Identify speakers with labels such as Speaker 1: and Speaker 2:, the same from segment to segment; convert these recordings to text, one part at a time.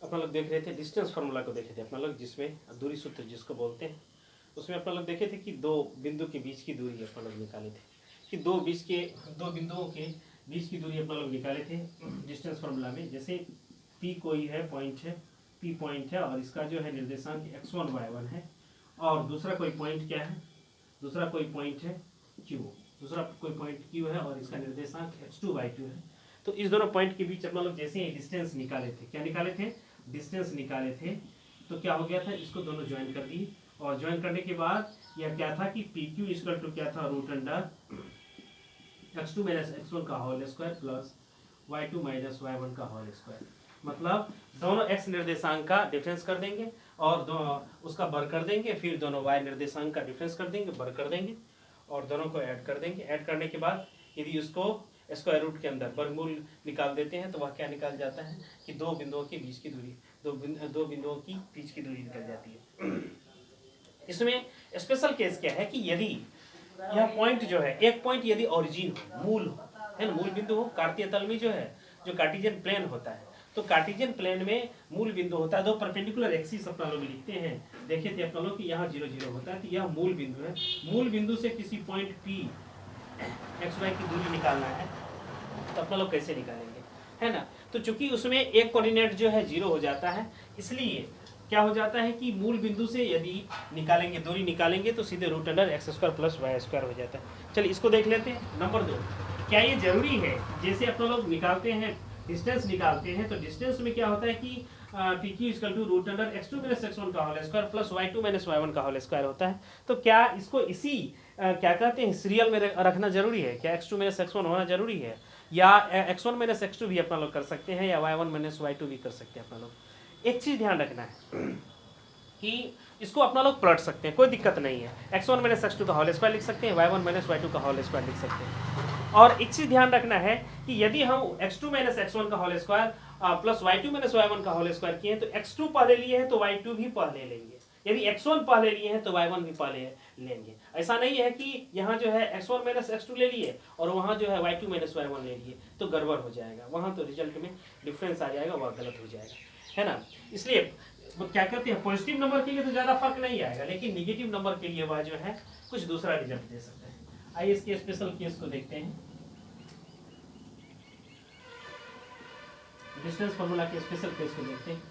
Speaker 1: अपना लोग देख रहे थे डिस्टेंस फार्मूला को देखे थे अपना लोग, जिसमें दूरी सूत्र जिसको बोलते हैं, उसमें अपना लोग देखे थे कि दो बिंदु के बीच की दूरी अपना लोग निकाले थे कि दो बिंदुओं के बीच की दूरी अपना लोग निकाले थे डिस्टेंस फार्मूला में। जैसे पी कोई है पॉइंट है, पी पॉइंट है और इसका जो है निर्देशांक x1 y1 है, और दूसरा कोई पॉइंट क्या है, दूसरा कोई पॉइंट है q, दूसरा कोई पॉइंट q है और इसका निर्देशांक x2 y2 है। तो इस दोनों पॉइंट के बीच अपना लोग जैसे ही डिस्टेंस निकाले थे, क्या निकाले थे, डिस्टेंस निकाले थे, तो क्या हो गया था, इसको दोनों ज्वाइन कर दिए और ज्वाइन करने के बाद यह क्या था कि पी क्यू इक्वल टू क्या था, root under x2 minus x1 का whole square plus y2 minus y1 का होल स्क्वायर। मतलब दोनों x निर्देशांक का डिफरेंस कर देंगे और उसका बर कर देंगे, फिर दोनों y निर्देशांक का डिफरेंस कर देंगे, बर कर देंगे और दोनों को ऐड कर देंगे। ऐड करने के बाद यदि उसको स्क्वायर रूट के अंदर वर्गमूल निकाल देते हैं तो वह क्या निकाल जाता है कि दो बिंदुओं के बीच की दूरी, दो बिंदुओं की बीच की दूरी निकल जाती है। इसमें स्पेशल केस क्या है कि यदि यह पॉइंट जो है, एक पॉइंट यदि ओरिजिन हो, मूल हो, है ना, मूल बिंदु हो, कार्तीय तल में जो है जो कार्टेशियन प्लेन होता है, तो कार्टेशियन प्लेन में मूल बिंदु होता है, दो परपेंडिकुलर एक्सिस अपना लोग लिखते हैं, देखे थे अपना लोग कि यहाँ 0 0 होता है, तो यह मूल बिंदु है। मूल बिंदु से किसी पॉइंट P XY की दूरी निकालना है तो अपना लोग कैसे निकालेंगे, है ना। तो चूंकि उसमें एक कोऑर्डिनेट जो है 0 हो जाता है, इसलिए क्या हो जाता है कि मूल बिंदु से यदि निकालेंगे, दूरी निकालेंगे तो सीधे root under x square plus y square हो जाता है। चलिए इसको देख लेते हैं। नंबर 2, क्या ये जरूरी है, जैसे अपना लोग निकालते हैं डिस्टेंस निकालते हैं, तो डिस्टेंस में क्या होता है कि p q equal to root under x2 minus x1 का whole square plus y2 minus y1 का होल स्क्वायर होता है। तो क्या इसको इसी क्या कहते हैं सीरियल में रखना जरूरी है, क्या x2 माइनस x1 होना जरूरी है, या x1 माइनस x2 भी अपना लोग कर सकते हैं, या y1 माइनस y2 भी कर सकते हैं अपना लोग। एक चीज ध्यान रखना है कि इसको अपना लोग पलट सकते हैं, कोई दिक्कत नहीं है। x1 माइनस x2 का होल स्क्वायर लिख सकते हैं, y1 माइनस y2 का होल स्क्वायर लिख सकते हैं। और एक चीज ध्यान रखना है कि यदि हम x2 माइनस x1 का whole square plus y2 minus y1 का होल स्क्वायर किए हैं तो x2 पहले लिए हैं तो y2 भी पहले लेंगे, यदि x1 पहले लिए हैं तो y1 भी पहले लेंगे। ऐसा नहीं है कि यहाँ जो है x1 माइनस x2 ले लिए और वहाँ जो है y2 माइनस y1 ले लिए, तो गड़बड़ हो जाएगा, वहाँ तो रिजल्ट में डिफरेंस आ जाएगा, वह गलत हो जाएगा, है ना। इसलिए वो क्या कहते हैं, पॉजिटिव नंबर के लिए तो ज़्यादा फर्क नहीं आएगा, लेकिन निगेटिव नंबर के लिए वह जो है कुछ दूसरा रिजल्ट दे सकता है। आइए इसके स्पेशल केस को देखते हैं। डिस्टेंस फार्मूला के स्पेशल केस को देखते हैं,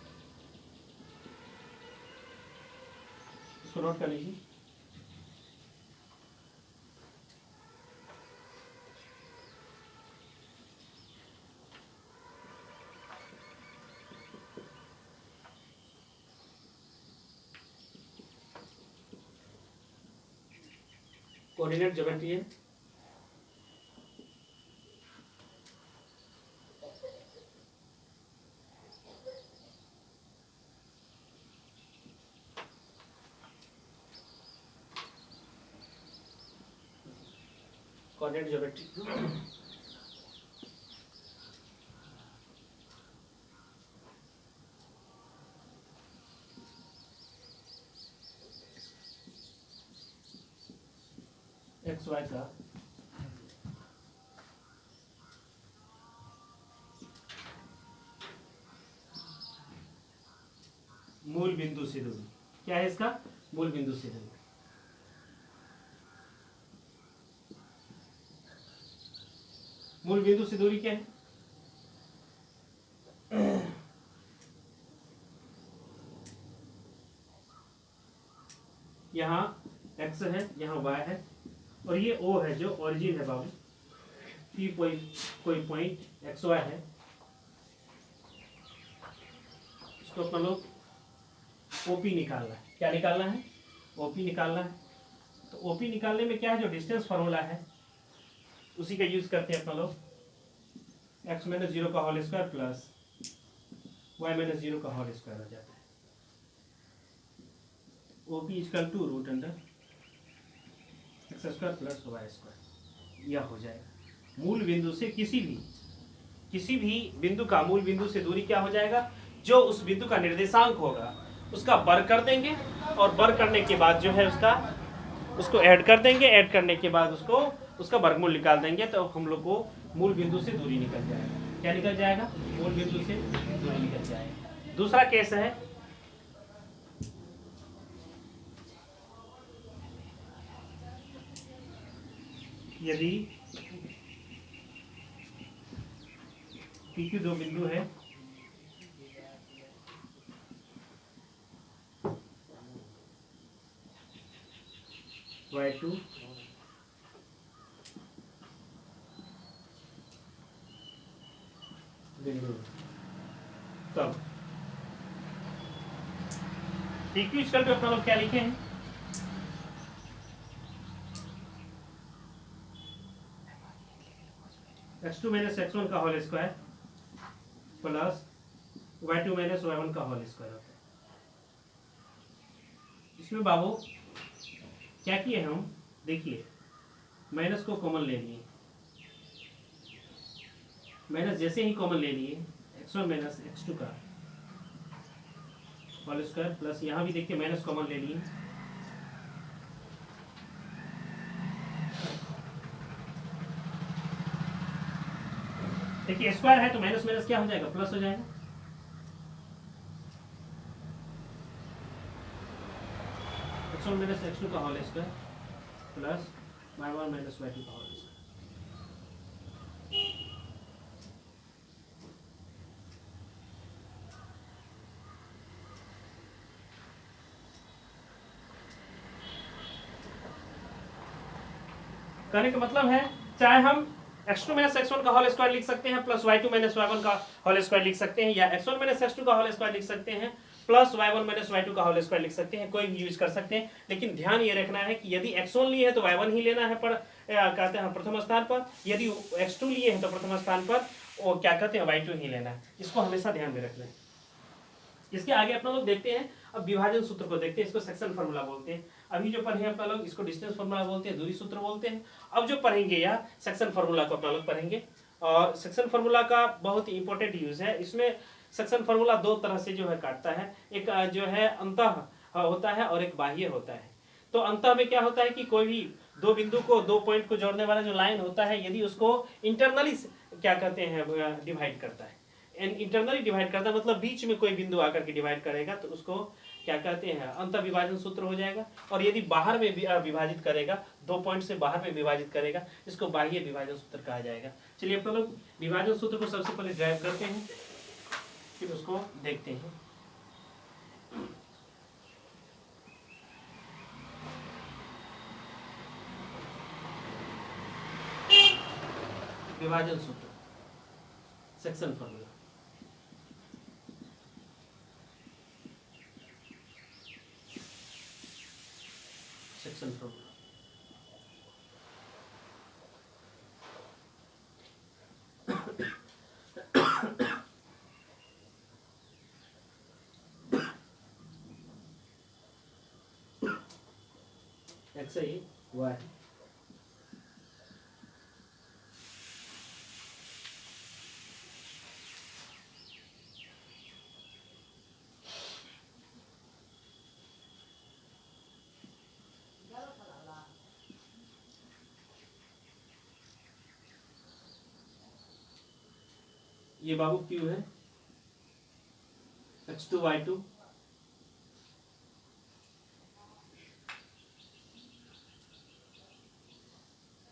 Speaker 1: इसको नोट कर लीजिए। कोऑर्डिनेट ज्योमेट्री है, कोऑर्डिनेट ज्योमेट्री एक्स वाई का मूल बिंदु से दूरी, क्या है इसका, मूल बिंदु से दूरी। मूल बिंदु से दूरी क्या है, यहाँ x है, यहाँ y है और ये O है जो ओरिजिन है बाबू, P कोई पॉइंट एक्स वाई है, इसको अपना लोग OP निकालना है। क्या निकालना है, OP निकालना है। तो OP निकालने में क्या है, जो डिस्टेंस फार्मूला है उसी का यूज करते हैं अपना लोग, x माइनस 0 का whole square plus y minus 0 का होल स्क्वायर हो जाता है। OP equal to root under x square plus y square, यह हो जाएगा। मूल बिंदु से किसी भी बिंदु का मूल बिंदु से दूरी क्या हो जाएगा, जो उस बिंदु का निर्देशांक होगा उसका बर कर देंगे और बर करने के बाद जो है उसको ऐड कर देंगे, ऐड करने के बाद उसका वर्गमूल निकाल देंगे, तो हम लोग को मूल बिंदु से दूरी निकल जाएगा। क्या निकल जाएगा, मूल बिंदु से दूरी निकल जाएगा। दूसरा केस है यदि PQ दो बिंदु है Y2 बिंदु, तब PQ इक्वल टू अपना लोग क्या लिखे हैं, x2 माइनस x1 का whole square plus y2 minus y1 का होल स्क्वायर होता है। इसमें बाबू क्या किए हम, देखिए माइनस को कॉमन ले लिए, माइनस जैसे ही कॉमन ले लिए x1 माइनस x2 का होल स्क्वायर प्लस यहाँ भी देखिए माइनस कॉमन ले लिए, देखिए स्क्वायर है तो माइनस माइनस क्या हो जाएगा, प्लस हो जाएगा। x1 माइनस x2 का whole square plus y1 minus y2 का होल स्क्वायर। कहने का मतलब है चाहे हम x2 माइनस x1 का होल स्क्वायर लिख सकते हैं प्लस y2 माइनस y1 का होल स्क्वायर लिख सकते हैं, या x1 माइनस x2 का होल स्क्वायर लिख सकते हैं प्लस y1 माइनस y2 का होल स्क्वायर लिख सकते हैं, कोई भी यूज कर सकते हैं। लेकिन ध्यान ये रखना है कि यदि x1 लिए है तो y1 ही लेना है कहते हैं प्रथम स्थान पर, यदि x2 लिए है तो प्रथम स्थान पर वो क्या कहते हैं y2 ही लेना है, इसको हमेशा ध्यान में रखना है। इसके आगे अपना लोग देखते हैं, अब विभाजन सूत्र को देखते हैं, इसको सेक्शन फार्मूला बोलते हैं। अभी जो पढ़े अपना लोग इसको डिस्टेंस फार्मूला बोलते हैं, दूरी सूत्र बोलते हैं। अब जो पढ़ेंगे या सेक्शन फार्मूला को अपना लोग पढ़ेंगे, और सेक्शन फार्मूला का बहुत ही इंपॉर्टेंट यूज है। इसमें सेक्शन फार्मूला दो तरह से जो है काटता है, एक जो है अंतः होता है और एक बाह्य होता है। तो अंतः में क्या होता है कि कोई भी दो बिंदु को, दो पॉइंट को जोड़ने वाला जो लाइन होता है, यदि उसको इंटरनली क्या कहते हैं डिवाइड करता है, इंटरनली डिवाइड करता है मतलब बीच में कोई बिंदु आकर के डिवाइड करेगा तो उसको क्या कहते हैं अंतर विभाजन सूत्र हो जाएगा। और यदि बाहर में विभाजित करेगा, दो पॉइंट से बाहर में विभाजित करेगा, इसको बाह्य विभाजन सूत्र कहा जाएगा। चलिए अपन लोग विभाजन सूत्र को सबसे पहले ड्राइव करते हैं, फिर उसको देखते हैं। विभाजन सूत्र section formula, section formula x है y, ये बाबू क्यू है, x2 y2,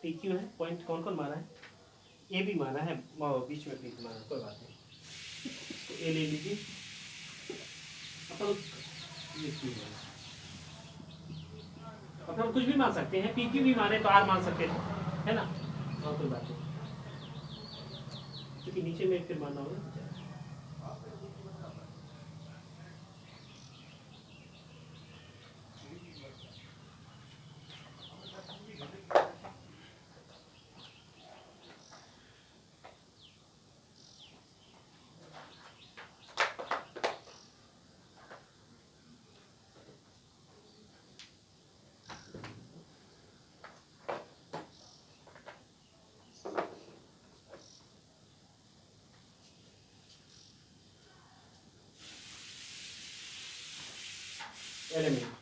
Speaker 1: पी क्यू है, पॉइंट कौन कौन मारा है, ए भी मारा है, बीच में पी मारा, कोई बात नहीं, तो ए ले लीजिए अपन, ये क्यू है अपन कुछ भी मान सकते हैं, पी क्यू भी मारे तो आर मान सकते थे, है ना, और कोई बात नहीं, क्योंकि नीचे में फिर मानना होगा। एलिमेंट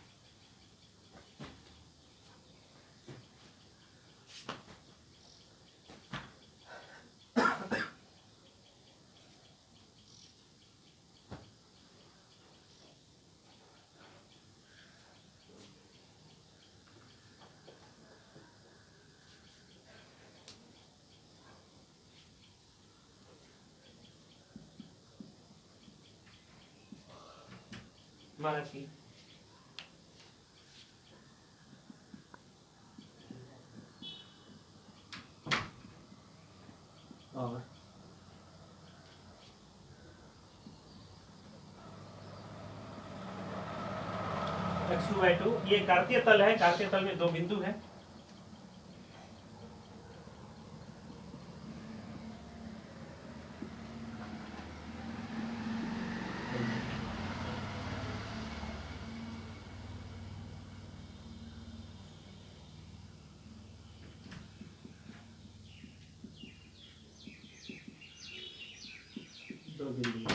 Speaker 1: माना कि और x2/2 ये कार्तीय तल है, कार्तीय तल में दो बिंदु है। दो बिंदु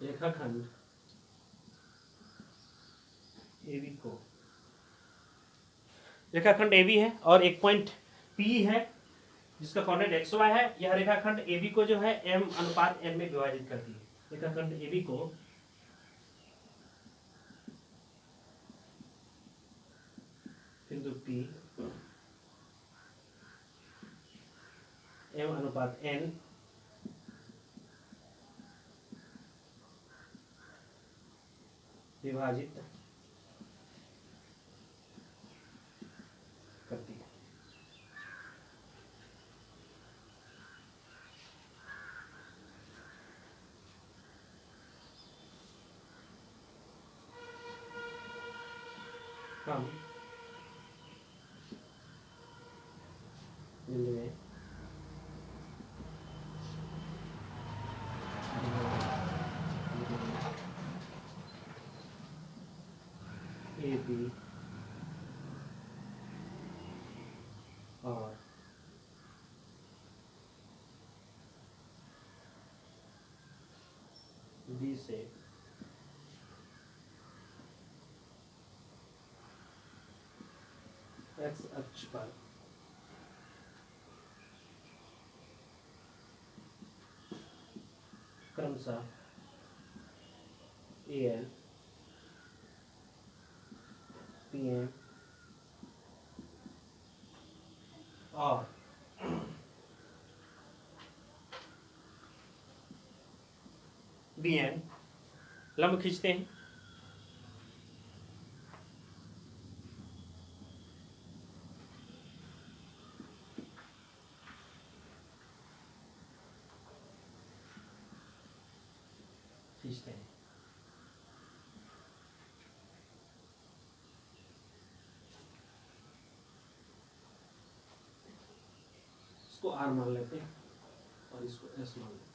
Speaker 1: रेखाखंड AB को, रेखाखंड AB है और एक पॉइंट P है जिसका कोऑर्डिनेट XY है। यह रेखाखंड AB को जो है m/n में विभाजित करती है। रेखाखंड AB को बिंदु P m/n विभाजित करती है। हम बिंदु में AB और B से x अक्ष पर क्रमशः AN PM और BN लंब खींचते हैं। खींचते हैं इसको R मान लेते हैं और इसको S मान लेते हैं।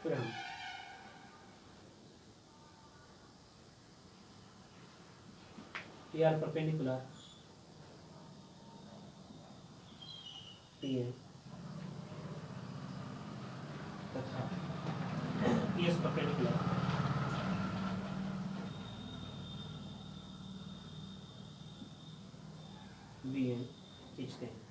Speaker 1: फिर हम PR परपेंडिकुलर PM तथा PS परपेंडिकुलर BN खींचते हैं।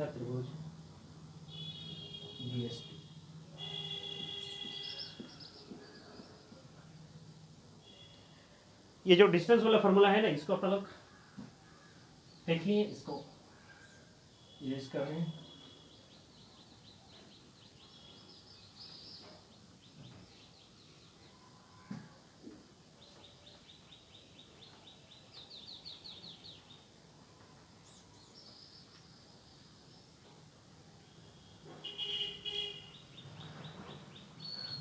Speaker 1: चौथा त्रिभुज BSP। ये जो डिस्टेंस वाला फॉर्मूला है ना, इसको आप लोग देखिए, इसको यूज कर रहे हैं।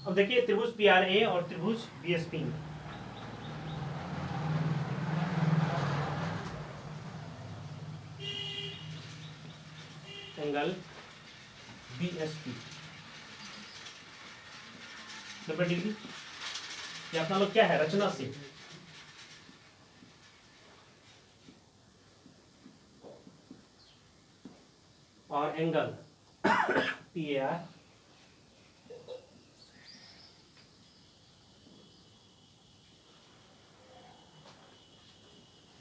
Speaker 1: अब देखिए त्रिभुज PRA और त्रिभुज BSP में एंगल BSP 90 डिग्री। ये अपना लोग क्या है, रचना से और एंगल PAR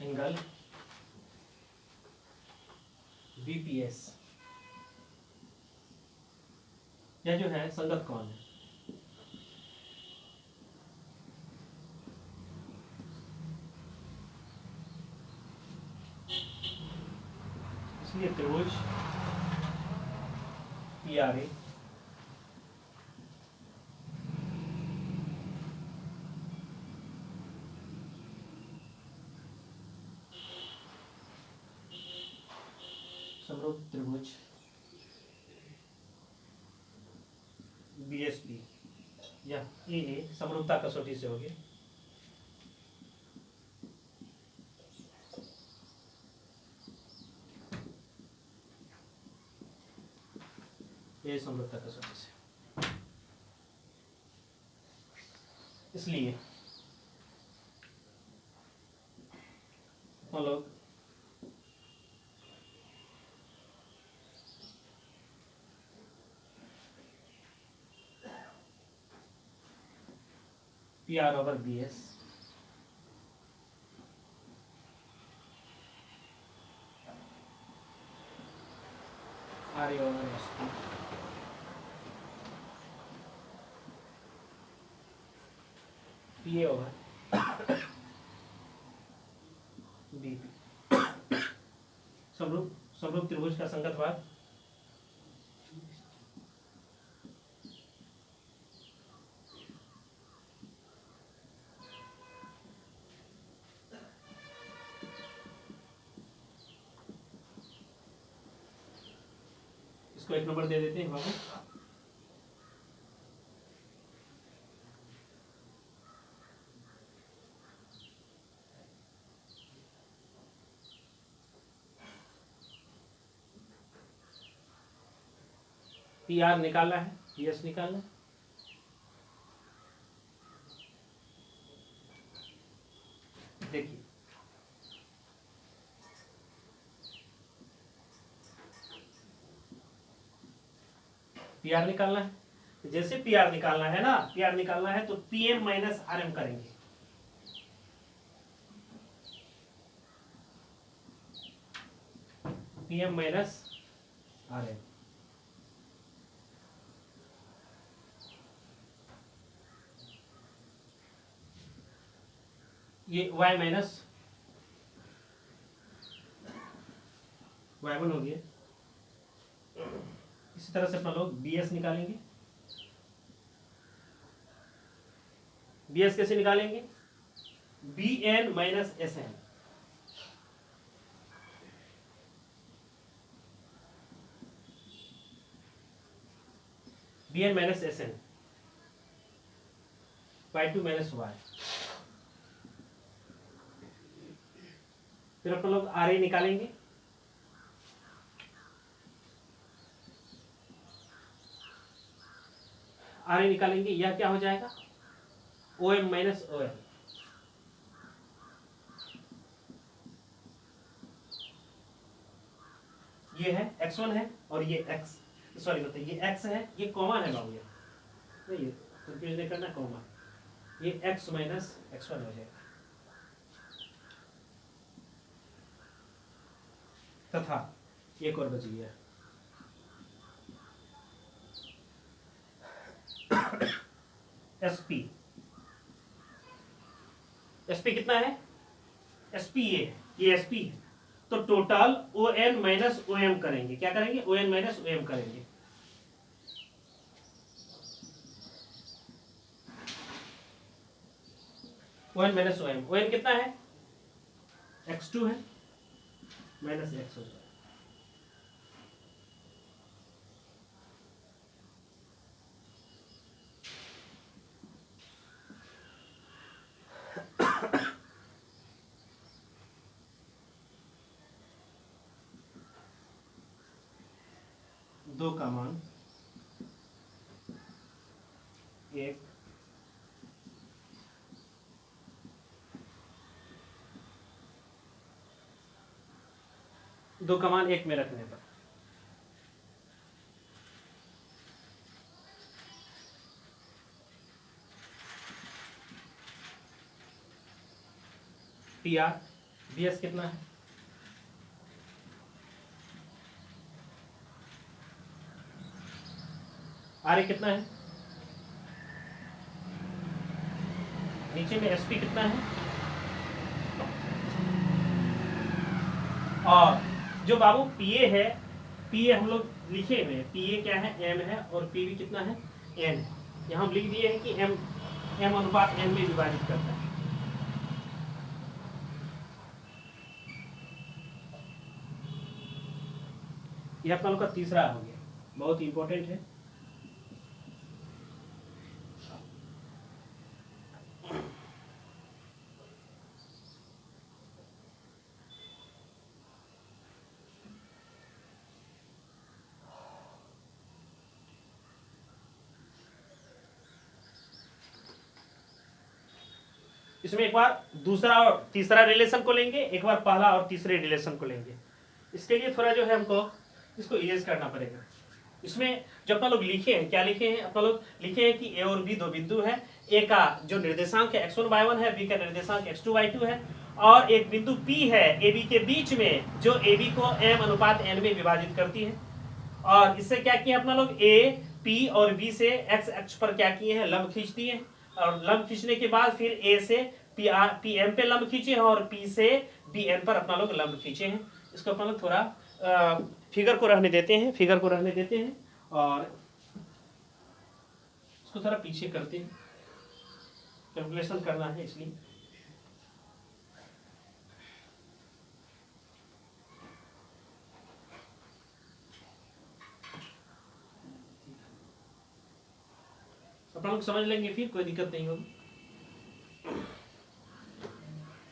Speaker 1: एंगल BPS, यह जो है संगत कोण है। इसलिए त्रिभुज PRA समरूप त्रिभुज BSP या AA समरूपता कसौटी से होगी। ये समरूपता कसौटी से, इसलिए हम लोग PR over BS RA over SP PA over BP समरूप त्रिभुज का संगत भाग इसको 1 नंबर दे देते हैं बाबू। PR निकालना है, PS निकालना है। देखिए PR निकालना है, जैसे PR निकालना है ना, PR निकालना है तो PM माइनस RM करेंगे। PM माइनस RM, ये Y माइनस Y1 हो गया। इसी तरह से अपना लोग BS निकालेंगे। BS कैसे निकालेंगे? BN minus SN, BN minus SN, Y2 minus Y। फिर अपन लोग RA निकालेंगे। RA निकालेंगे, यह क्या हो जाएगा? OM माइनस OM, ये है X1 है और ये X, सॉरी बताइए ये X है, ये कॉमन है बाबू, ये नहीं कंफ्यूज नहीं करना, कॉमन, ये X माइनस X1 हो जाएगा। तथा एक और बच गया SP, SP कितना है, SP ये SP है, तो टोटल ON माइनस OM करेंगे, क्या करेंगे, ON माइनस OM करेंगे। ON माइनस OM, ON कितना है, X2 है, माइनस X हो जाएगा। दो का मान 1, दो का मान 1 में रखने पर PR, BS कितना है, RA कितना है, नीचे में SP कितना है, और जो बाबू PA है, PA हम लोग लिखे हुए हैं, PA क्या है, M है, और PB कितना है, N है। यहाँ हम लिख दिए हैं कि M अनुपात N में विभाजित करता है। यह अपना लोग का तीसरा हो गया, बहुत इंपॉर्टेंट है। इसमें एक बार दूसरा और तीसरा रिलेशन को लेंगे, एक बार पहला और तीसरे रिलेशन को लेंगे। इसके लिए थोड़ा जो है हमको इसको इरेज करना पड़ेगा। इसमें जो अपना लोग लिखे हैं, क्या लिखे हैं, अपना लोग लिखे हैं कि A और B दो बिंदु है, A का जो निर्देशांक है x1y1 है, B का निर्देशांक x2y2 है, और एक बिंदु P है AB के बीच में, जो AB को M अनुपात N में विभाजित करती है। और इससे क्या किया अपना लोग, A, P और B से x अक्ष पर क्या किए हैं, लंब खींच दिए हैं, और लंब खींचने के बाद फिर A से PM पे लंब खींचे हैं, और P से BN पर अपना लोग लंब खींचे हैं। इसको अपना लोग थोड़ा फिगर को रहने देते हैं, फिगर को रहने देते हैं, और इसको थोड़ा पीछे करते हैं, कैलकुलेशन करना है इसलिए। अपना लोग समझ लेंगे, फिर कोई दिक्कत नहीं होगी।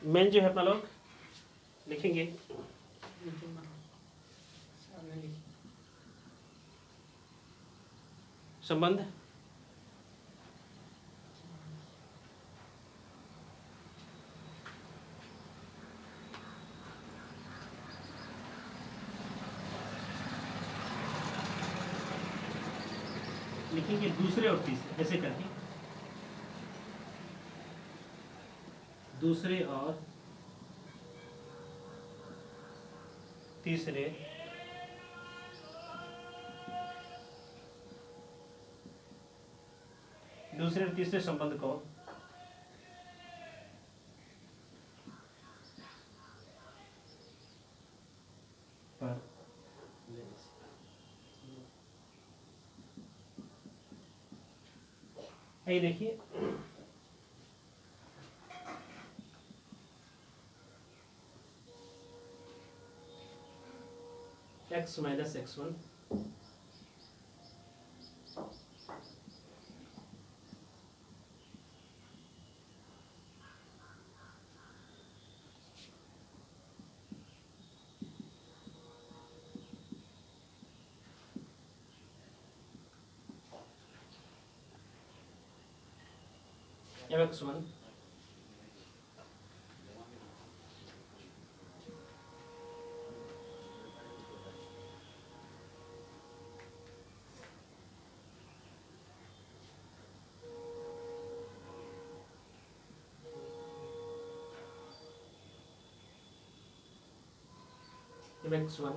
Speaker 1: मेन जो है अपना लोग लिखेंगे, संबंध लिखेंगे दूसरे और तीसरे, ऐसे करके दूसरे और तीसरे दूसरे और तीसरे संबंध को पर ये देखिए, x minus x1 x1 x1 x2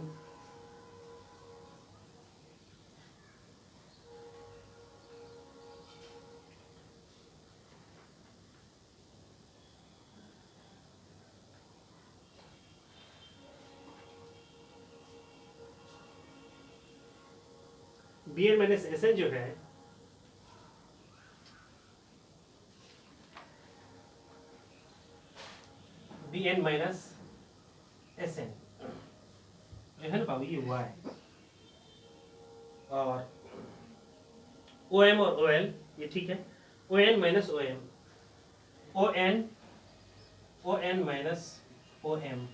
Speaker 1: b N minus S n जो है b N minus S n जो है ना बाबू ये वाई और ओ एम और ओ एल ये ठीक है। O N minus O M O N minus O M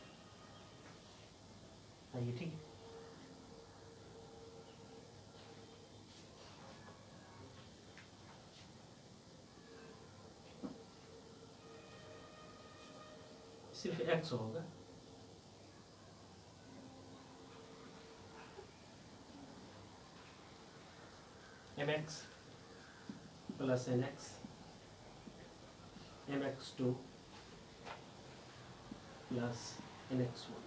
Speaker 1: ये ठीक है। सिर्फ एक्स होगा m x plus n x m x two plus n x one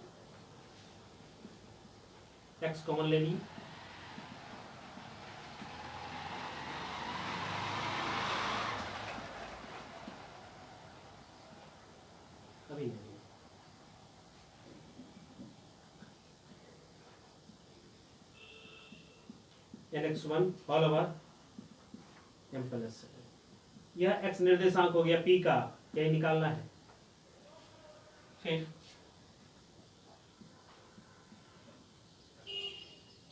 Speaker 1: x common ले ली अभी नहीं n x one all over m plus यह एक्स निर्देशांक हो गया पी का यही निकालना है। फिर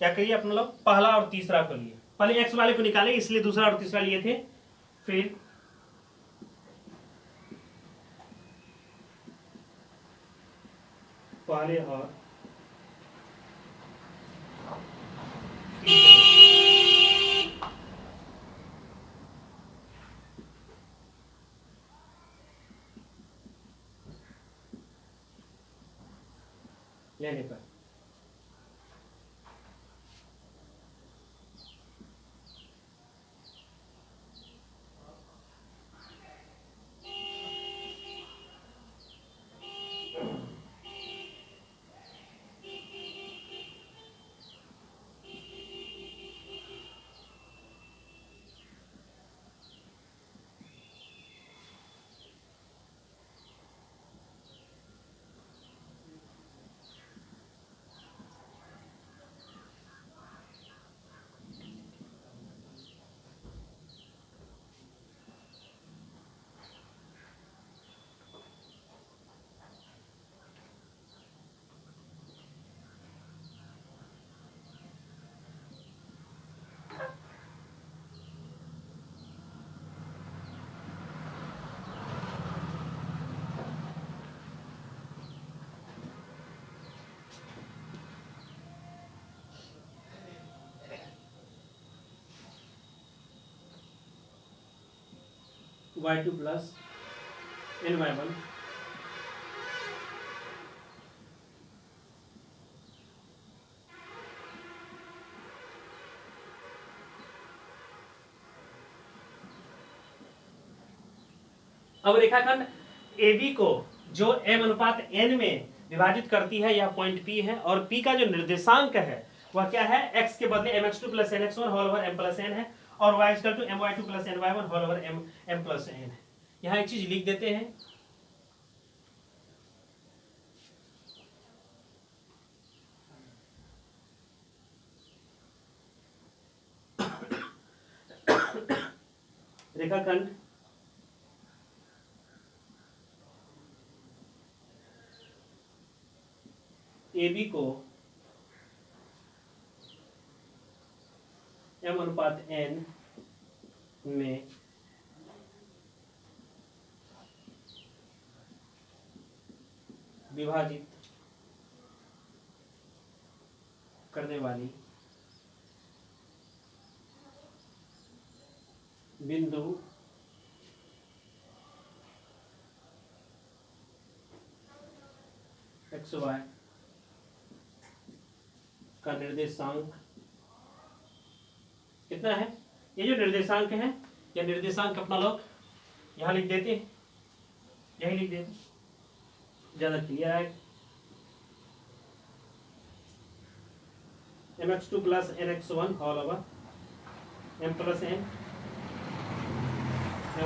Speaker 1: क्या करिए अपने लोग पहला और तीसरा को लिए पहले एक्स वाले को निकाले इसलिए दूसरा और तीसरा लिए थे। फिर पहले और लेने पर y2 प्लस ny1 अब रेखाखंड AB को जो m अनुपात n में विभाजित करती है यह पॉइंट P है और P का जो निर्देशांक है वह क्या है x के बदले mx2 plus nx1 whole over m plus n है और y equal to my2 plus ny1 whole over m plus n है। यहाँ एक चीज लिख देते हैं रेखाखंड AB को m अनुपात n में विभाजित करने वाली बिंदु एक्स वाई का निर्देशांक कितना है। ये जो निर्देशांक है यह निर्देशांक अपना लोग यहाँ लिख देते हैं यही लिख देते ज्यादा क्लियर है। mx2 plus nx1 whole over m plus n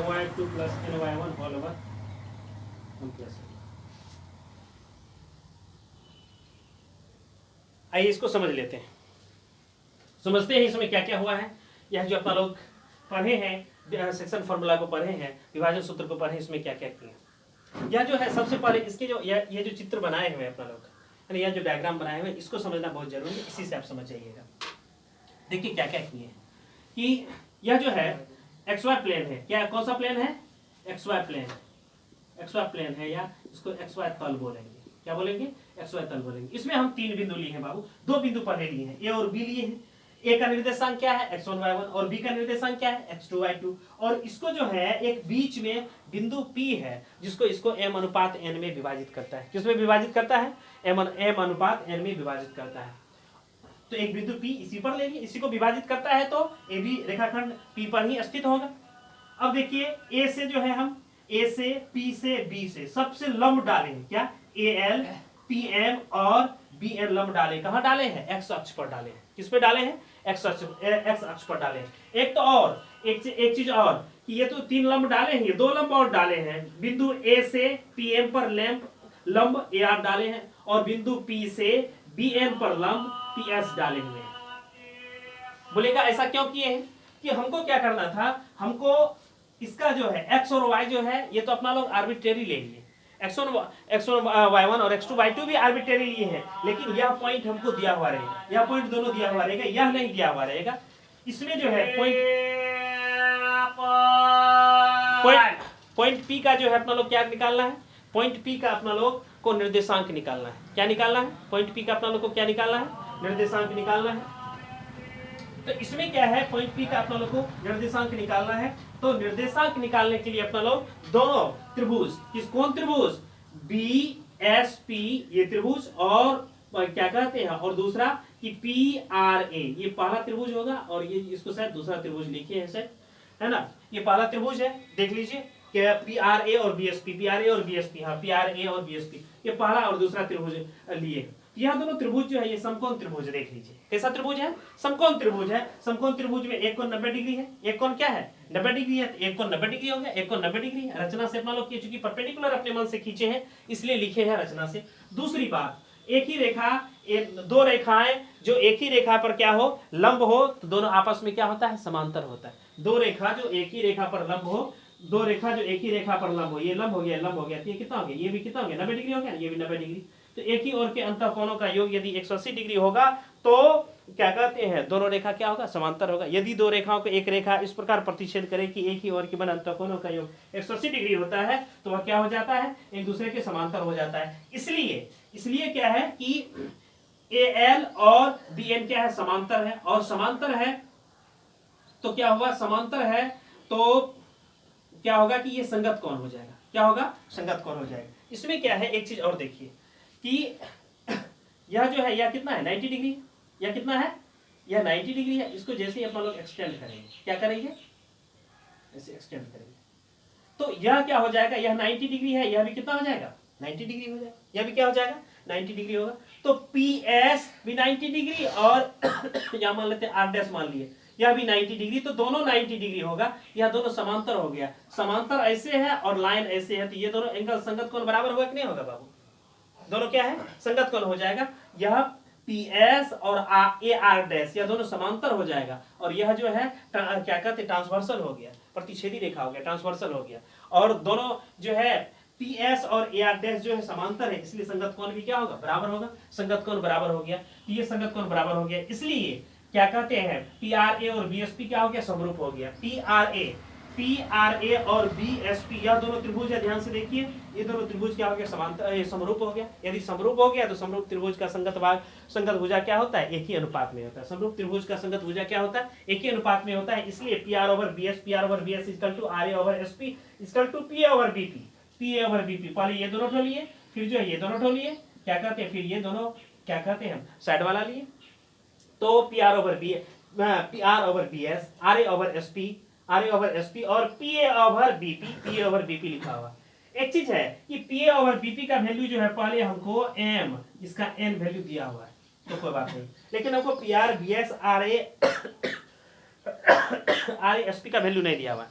Speaker 1: my2 plus ny1 whole over m plus n। आइए इसको समझ लेते हैं। समझते हैं इसमें क्या क्या हुआ है। यह जो अपना लोग पढ़े हैं, सेक्शन फार्मूला को पढ़े हैं, विभाजन सूत्र को पढ़े, इसमें क्या क्या किया। यह जो है सबसे पहले इसके जो ये जो चित्र बनाए हुए अपना लोग, यानी यह जो डायग्राम बनाए हुए, इसको समझना बहुत जरूरी है, इसी से आप समझ जाइएगा। देखिए क्या क्या किए कि यह जो है XY प्लेन है, क्या कौन सा प्लेन है, XY प्लेन, XY प्लेन है, या इसको XY तल बोलेंगे, क्या बोलेंगे, XY तल बोलेंगे। इसमें हम 3 बिंदु लिए हैं बाबू, 2 बिंदु पहले लिए हैं, A और B लिए हैं। A का निर्देशांक क्या है, x1 y1, और B का निर्देशांक क्या है, x2 y2, और इसको जो है एक बीच में बिंदु P है, जिसको इसको m अनुपात n में विभाजित करता है। किसमें विभाजित करता है, m अनुपात n में विभाजित करता है। तो एक बिंदु P इसी पर लेंगे, इसी को विभाजित करता है, तो AB रेखाखंड P पर ही स्थित होगा। अब देखिए A से जो है हम A से P से B से सबसे लंब डाले हैं, क्या AL PM और BN लंब डाले, कहाँ डाले हैं, x अक्ष पर डाले हैं। किस पे डाले हैं, x अक्ष पर डाले हैं। एक तो और एक चीज और कि ये तो 3 लंब डाले हैं, ये 2 लंब और डाले हैं। बिंदु A से PM पर लंब AR डाले हैं, और बिंदु P से BN पर लंब PS डाले हुए हैं। बोलेगा ऐसा क्यों किए हैं, कि हमको क्या करना था, हमको इसका जो है x और y जो है ये तो अपना लोग आर्बिट्रेरी ले लिए, x1 y1 और x2 y2 भी आर्बिट्रेरी लिए हैं, लेकिन यह पॉइंट हमको दिया हुआ रहेगा, यह पॉइंट दोनों दिया हुआ रहेगा, यह नहीं दिया हुआ रहेगा। इसमें जो है पॉइंट P का जो है अपना लोग क्या निकालना है, पॉइंट P का अपना लोग को निर्देशांक निकालना है। क्या निकालना है, पॉइंट P का अपना लोग को क्या निकालना है, निर्देशांक निकालना है। तो इसमें क्या है, पॉइंट P का अपना लोग को निर्देशांक निकालना है। तो निर्देशांक निकालने के लिए अपना लोग दोनों त्रिभुज, कौन त्रिभुज, BSP ये त्रिभुज, और क्या कहते हैं, और दूसरा कि PRA ये पहला त्रिभुज होगा, और ये इसको शायद दूसरा त्रिभुज लिखे हैं शायद, है ना, ये पहला त्रिभुज है, देख लीजिए क्या PRA और BSP, PRA और BSP, हाँ PRA और BSP ये पहला और दूसरा त्रिभुज लिए। यह दोनों त्रिभुज जो है ये समकोण त्रिभुज, देख लीजिए कैसा त्रिभुज है, समकोण त्रिभुज है। समकोण त्रिभुज में एक कोण 90 डिग्री है, एक कोण क्या है 90 डिग्री है, तो एक कोण 90 डिग्री हो गया, एक कोण 90 डिग्री है। रचना से अपना लोग चूंकि परपेंडिकुलर अपने मन से खींचे हैं इसलिए लिखे हैं रचना से। दूसरी बात, एक ही रेखा, दो रेखाएं जो एक ही रेखा पर क्या हो, लंब हो, तो दोनों आपस में क्या होता है, समांतर होता है। दो रेखा जो एक ही रेखा पर लंब हो, दो रेखा जो एक ही रेखा पर लंब हो, ये लंब हो गया, लंब हो गया, तो ये कितना हो गया, ये भी कितना हो गया 90 डिग्री हो गया, ये भी 90 डिग्री। तो एक ही ओर के अंतःकोणों का योग यदि 180 डिग्री होगा तो क्या कहते हैं, दोनों रेखा क्या होगा, समांतर होगा। यदि दो रेखाओं को एक रेखा इस प्रकार प्रतिच्छेद करे कि एक ही ओर के बने अंतःकोणों का योग 180 डिग्री होता है, तो वह क्या हो जाता है, एक दूसरे के समांतर हो जाता है। इसलिए क्या है कि AL और BN क्या है, समांतर है, और समांतर है तो क्या होगा, समांतर है तो क्या होगा कि ये संगत कोण हो जाएगा। क्या होगा, संगत कोण हो जाएगा। इसमें क्या है, एक चीज और देखिए कि यह जो है यह कितना है 90 डिग्री, यह कितना है, यह 90 डिग्री है। इसको जैसे ही अपना लोग एक्सटेंड करेंगे, क्या करेंगे, ऐसे एक्सटेंड करेंगे, तो यह क्या हो जाएगा, यह 90 डिग्री है, यह भी कितना हो जाएगा 90 डिग्री हो जाएगा, यह भी क्या हो जाएगा 90 डिग्री होगा। तो PS भी 90 डिग्री, और यह मान लेते हैं R' मान लिए, यह भी 90 डिग्री, तो दोनों 90 डिग्री होगा। यह दोनों समांतर हो गया, समांतर ऐसे है और लाइन ऐसे है, तो ये दोनों एंगल संगत कोण बराबर होगा कि नहीं होगा बाबू, दोनों क्या है, संगत कोण हो जाएगा। यह PS और AR' यह दोनों समांतर हो जाएगा, और यह जो है क्या कहते हैं, ट्रांसवर्सल हो गया, प्रतिच्छेदी रेखा हो गया, ट्रांसवर्सल हो गया, और दोनों जो है PS और AR' जो है समांतर है, इसलिए संगत कोण भी क्या होगा, बराबर होगा। संगत कोण बराबर हो गया, तो ये संगत कोण बराबर हो गया, इसलिए क्या कहते हैं PRA और BSP क्या हो गया, समरूप हो गया। PRA और BSP यह दोनों त्रिभुज है, ध्यान से देखिए, ये दोनों त्रिभुज क्या हो गया, समांतर, समरूप हो गया। यदि समरूप हो गया तो समरूप त्रिभुज का संगत भुजा क्या होता है, एक ही अनुपात में होता है। समरूप त्रिभुज का संगत भुजा क्या होता है, एक ही अनुपात में होता है। इसलिए PR/BS RA/SP PA/BP। पहले ये दोनों ठो लिए, फिर जो है ये दोनों ठो लिए, क्या कहते हैं, फिर ये दोनों क्या कहते हैं, साइड वाला लिए, तो PR/BS RA/SP और PA/BP लिखा हुआ। एक चीज है कि PA/BP का वैल्यू जो है, पहले हमको M इसका N वैल्यू दिया हुआ है, तो कोई बात नहीं, लेकिन हमको PR/BS RA/SP का वैल्यू नहीं दिया हुआ।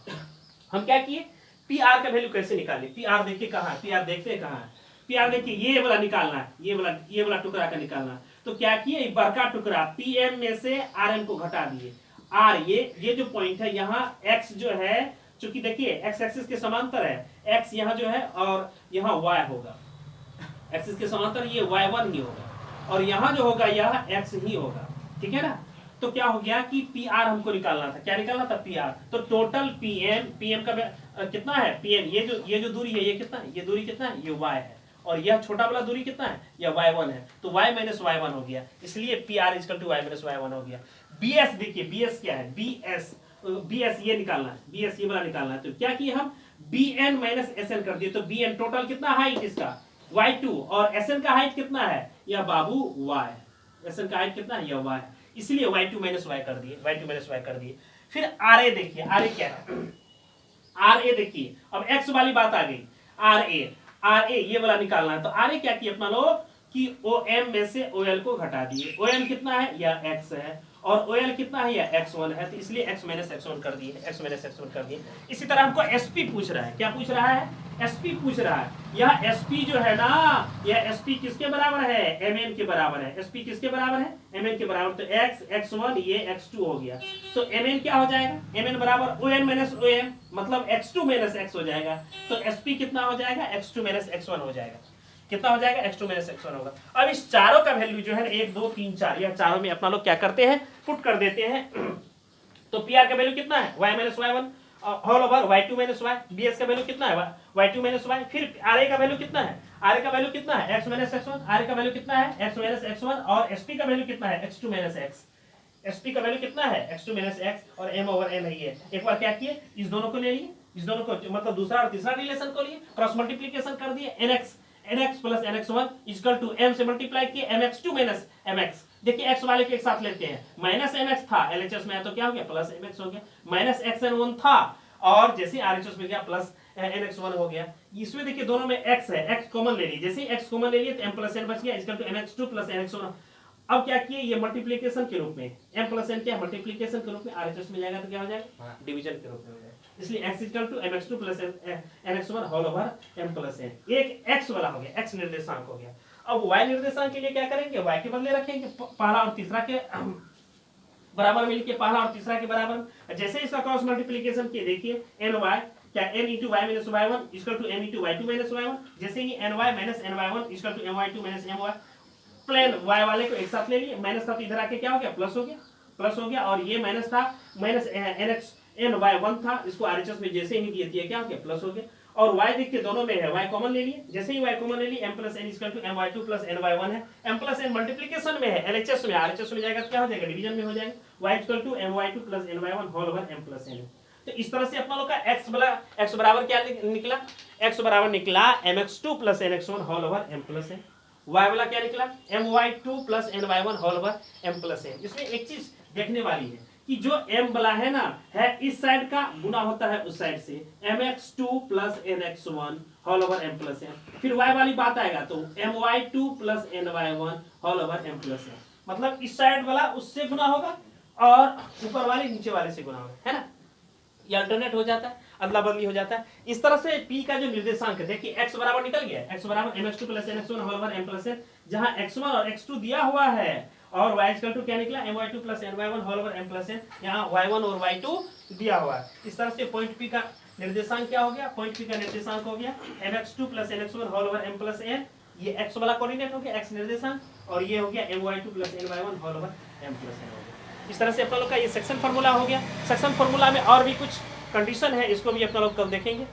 Speaker 1: हम क्या किए, PR का वैल्यू कैसे निकाले, PR देखिए कहाँ है, PR देखते हैं कहाँ है, पी आर देखिए ये वाला निकालना है, ये वाला टुकड़ा का निकालना है। तो क्या किए, बड़का टुकड़ा पी एम में से आर एम को घटा दिए। आर ये जो पॉइंट है यहाँ एक्स जो है, चूंकि देखिए एक्स एक्सिस के समांतर है, एक्स यहाँ जो है और यहाँ वाई होगा, एक्सिस के समांतर ये y1 ही होगा और यहाँ जो होगा यह x ही होगा, ठीक है ना। तो क्या हो गया कि पी आर हमको निकालना था, क्या निकालना था, पी आर। तो टोटल पीएम का कितना है, पीएम ये जो दूरी है ये कितना है, ये दूरी कितना है, ये y है और यह छोटा वाला दूरी कितना है, यह y1 है। तो y माइनस y1 हो गया, इसलिए P R equal to y minus y1 हो गया। बी एस देखिए, बी एस क्या है, बी एस ये निकालना है, बी एस ये वाला निकालना है। तो क्या किए हम, B N minus S N कर दिए। तो बी एन टोटल कितना हाइट इसका y2 और Sn का हाइट कितना है, यह बाबू y, Sn का हाइट कितना है, यह y, इसलिए y2 माइनस y कर दिए, y2 माइनस y कर दिए। फिर RA देखिए, RA क्या है, RA देखिए, अब x वाली बात आ गई, RA ये वाला निकालना है। तो RA क्या किया अपना लोग कि OM में से OL को घटा दिए। OM कितना है, यह x है और OL कितना है, यह x1 है, तो इसलिए x माइनस x1 कर दिए, x माइनस x1 कर दिए। इसी तरह हमको SP पूछ रहा है, क्या पूछ रहा है, SP पूछ रहा है। यह SP जो है ना, यह SP किसके बराबर है, mn के बराबर है। SP किसके बराबर है, mn के बराबर। तो x x1 ये x2 हो गया। तो mn क्या हो जाएगा, mn बराबर ON माइनस OM, मतलब x2 माइनस x हो जाएगा। तो SP कितना हो जाएगा, x2 माइनस x1 हो जाएगा। कितना हो जाएगा, x2 माइनस x1 होगा। अब इस चारों का वैल्यू जो है 1 2 3 4, यह चारों में अपना लोग क्या करते हैं, पुट कर देते हैं। तो पी आर का वैल्यू कितना है, y minus y1 whole over y2 minus y, B S का वैल्यू कितना है, y2 माइनस y। फिर RA का वैल्यू कितना है, RA का वैल्यू कितना है, x माइनस x1, RA का वैल्यू कितना है, x माइनस x1 और SP का वैल्यू कितना है, x2 माइनस x। SP का वैल्यू कितना है, x2 माइनस x और m ओवर n है ये। एक बार क्या किए, इस दोनों को ले लिए, इस दोनों को मतलब दूसरा और तीसरा रिलेशन को लिए, क्रॉस मल्टीप्लिकेशन कर दिए, nx plus nx1 equal to m से मल्टीप्लाई किए mx2 माइनस mx। देखिए x वाले के एक साथ लेते हैं, माइनस mx था LHS में, तो क्या हो गया, प्लस mx हो गया। माइनस xn1 था और जैसे RHS में गया प्लस nx1 हो गया। इसमें देखिए दोनों में x है, x कॉमन ले लीजिए, जैसे x कॉमन ले लिए तो m प्लस n बच गया equal to mx2 plus nx1। अब क्या किए, ये मल्टीप्लिकेशन के रूप में, m प्लस n क्या मल्टीप्लिकेशन के रूप में, RHS में जाएगा तो क्या हो जाएगा, डिवीजन के रूप में हो जाएगा। इसलिए x equal to mx2 plus nx1 whole over m plus n। एक x वाला हो गया, x निर्देशांक हो गया। अब y निर्देशांक के लिए क्या करेंगे, y के बदले रखेंगे पहला और तीसरा के बराबर में लिखिए, पहला और तीसरा के बराबर। जैसे इसका क्रॉस मल्टीप्लिकेशन किए, देखिए ny क्या n into y minus y1 equal to m into y2 minus y1। जैसे ही ny minus ny1 equal to my2 minus my, plain y वाले को एक साथ ले लिए, माइनस था तो इधर आके क्या हो गया, प्लस हो गया, प्लस हो गया। और ये माइनस था, माइनस ny1 था, इसको RHS में जैसे ही दिए दिया क्या हो गया, प्लस हो गया। और y देखिए दोनों में है, y कॉमन ले लिए, जैसे ही y कॉमन ले लिए m plus n equal to my2 plus ny1 है। m प्लस n मल्टीप्लिकेशन में है, LHS में, RHS में जाएगा तो क्या हो जाएगा, डिवीजन में हो जाएगा, y equal to my2 plus ny1 whole over m plus n। तो इस तरह से अपना लोग का x बराबर क्या निकला, x बराबर निकला mx2 plus nx1 whole over m plus n। y वाला क्या निकला, my2 plus ny1 whole over m plus n। इसमें एक चीज देखने वाली है कि जो m वाला है ना, है इस साइड का गुना होता है उस साइड से, mx2 plus nx1 whole over m plus n। फिर y वाली बात आएगा तो my2 plus ny1 whole over m plus n। मतलब इस साइड वाला उससे गुना होगा और ऊपर वाले नीचे वाले से गुना होगा, है ना, ये अल्टरनेट हो जाता है, अदला बदली हो जाता है। इस तरह से p का जो निर्देशांक है, देखिए x बराबर निकल गया, x बराबर mx2 plus nx1 whole over m plus n, जहां x1 और x2 दिया हुआ है और y इक्वल टू क्या निकला, my2 plus ny1 whole over m plus n, यहाँ y1 और y2 दिया हुआ है। इस तरह से पॉइंट p का निर्देशांक क्या हो गया, पॉइंट p का निर्देशांक हो गया mx2 plus nx1 whole over m plus n, ये x वाला कोऑर्डिनेट हो गया, x निर्देशांक, और ये हो गया my2 plus ny1 whole over m plus n हो गया। इस तरह से अपना लोग का ये सेक्शन फार्मूला हो गया। सेक्शन फार्मूला में और भी कुछ कंडीशन है, इसको भी अपना लोग कल देखेंगे।